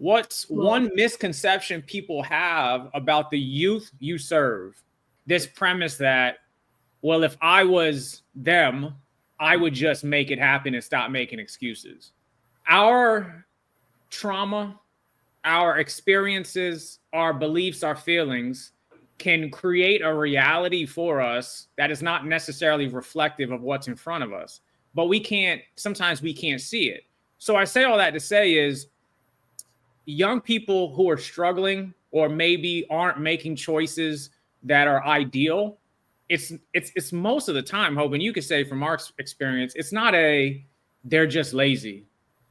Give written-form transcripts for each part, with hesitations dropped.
What's Well, one misconception people have about the youth you serve? This premise that, well, if I was them, I would just make it happen and stop making excuses. Our trauma, our experiences, our beliefs, our feelings can create a reality for us that is not necessarily reflective of what's in front of us. But sometimes we can't see it. So I say all that to say is young people who are struggling or maybe aren't making choices that are ideal, it's most of the time, Hope, and you could say from our experience, it's not they're just lazy,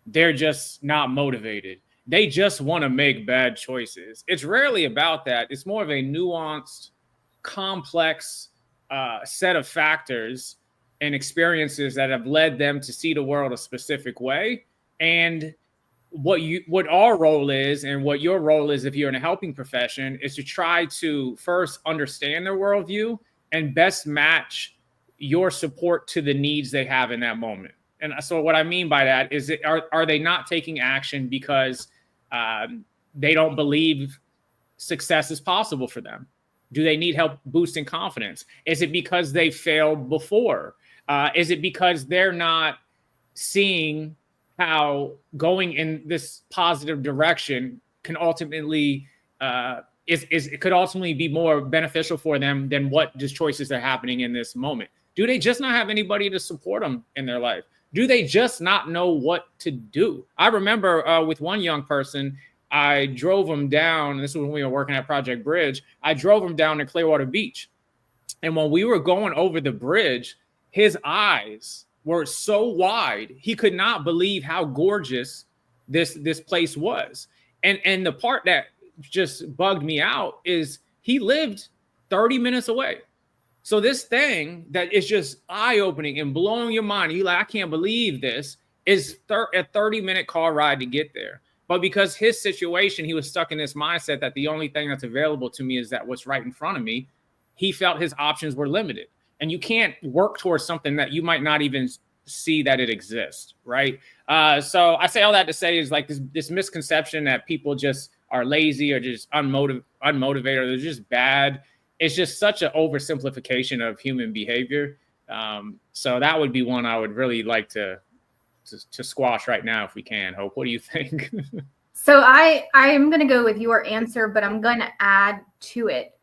they're just not motivated, they just want to make bad choices. It's rarely about that. It's more of a nuanced, complex set of factors and experiences that have led them to see the world a specific way. And what our role is and what your role is if you're in a helping profession is to try to first understand their worldview and best match your support to the needs they have in that moment. And so what I mean by that is are they not taking action because they don't believe success is possible for them? Do they need help boosting confidence? Is it because they failed before? Is it because they're not seeing how going in this positive direction can ultimately it could ultimately be more beneficial for them than what just choices are happening in this moment? Do they just not have anybody to support them in their life? Do they just not know what to do? I remember with one young person, I drove him down. This was when we were working at Project Bridge. I drove him down to Clearwater Beach. And when we were going over the bridge, his eyes were so wide, he could not believe how gorgeous this place was. And the part that just bugged me out is he lived 30 minutes away. So this thing that is just eye-opening and blowing your mind, you like, I can't believe this, is a 30-minute car ride to get there. But because his situation, he was stuck in this mindset that the only thing that's available to me is that what's right in front of me. He felt his options were limited. And you can't work towards something that you might not even see that it exists, right? So I say all that to say is like this misconception that people just are lazy or just unmotivated or they're just bad. It's just such an oversimplification of human behavior. So that would be one I would really like to squash right now if we can. Hope, what do you think? So I'm going to go with your answer, but I'm going to add to it.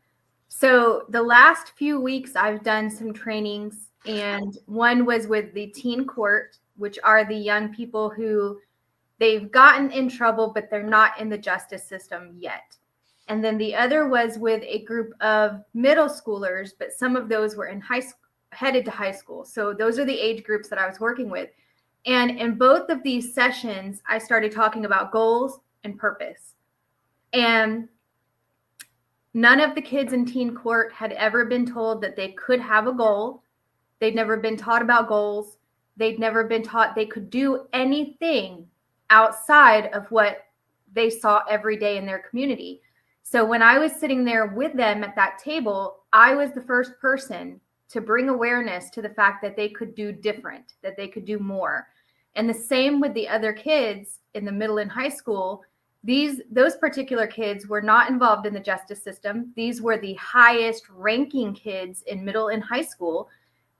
So the last few weeks I've done some trainings, and one was with the teen court, which are the young people who they've gotten in trouble, but they're not in the justice system yet. And then the other was with a group of middle schoolers, but some of those were in high school, headed to high school. So those are the age groups that I was working with. And in both of these sessions, I started talking about goals and purpose. And none of the kids in teen court had ever been told that they could have a goal. They'd never been taught about goals. They'd never been taught they could do anything outside of what they saw every day in their community. So when I was sitting there with them at that table, I was the first person to bring awareness to the fact that they could do different, that they could do more. And the same with the other kids in the middle and high school. Those particular kids were not involved in the justice system. These were the highest ranking kids in middle and high school.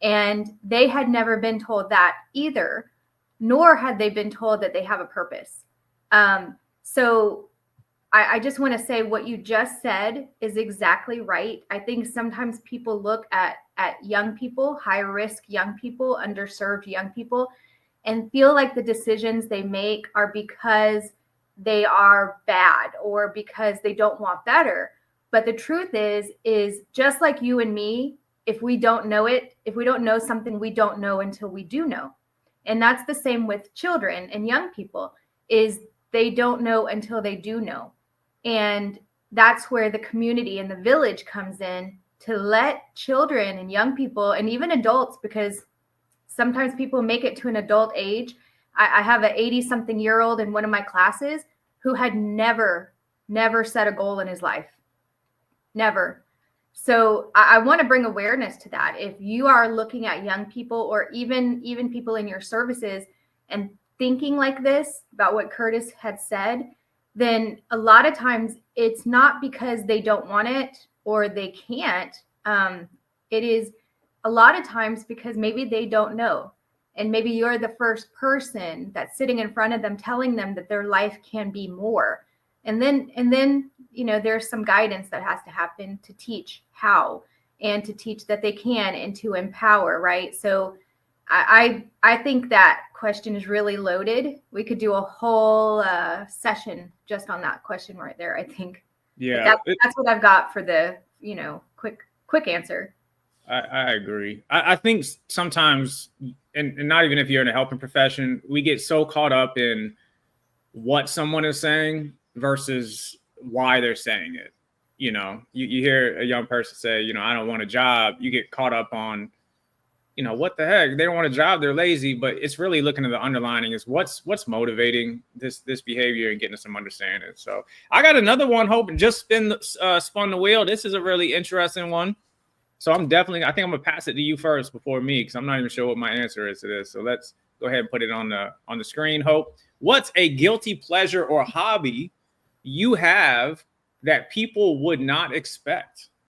And they had never been told that either, nor had they been told that they have a purpose. So I just want to say what you just said is exactly right. I think sometimes people look at young people, high risk young people, underserved young people, and feel like the decisions they make are because they are bad or because they don't want better. But the truth is just like you and me, if we don't know it, if we don't know something, we don't know until we do know. And that's the same with children and young people, is they don't know until they do know. And that's where the community and the village comes in to let children and young people and even adults, because sometimes people make it to an adult age. I have an 80-something-year-old in one of my classes who had never set a goal in his life. Never. So I want to bring awareness to that. If you are looking at young people or even people in your services and thinking like this about what Curtis had said, then a lot of times it's not because they don't want it or they can't. It is a lot of times because maybe they don't know. And maybe you're the first person that's sitting in front of them telling them that their life can be more. And then, you know, there's some guidance that has to happen to teach how and to teach that they can and to empower, right? So I think that question is really loaded. We could do a whole session just on that question right there, I think. Yeah. That's what I've got for the, you know, quick answer. I agree. I think sometimes, and not even if you're in a helping profession, we get so caught up in what someone is saying versus why they're saying it. You know, you hear a young person say, you know, I don't want a job. You get caught up on, you know, what the heck? They don't want a job. They're lazy. But it's really looking at the underlining is what's motivating this behavior and getting some understanding. So I got another one. Hoping just spun the wheel. This is a really interesting one. So I think I'm gonna pass it to you first before me, because I'm not even sure what my answer is to this. So let's go ahead and put it on the screen. Hope, what's a guilty pleasure or hobby you have that people would not expect?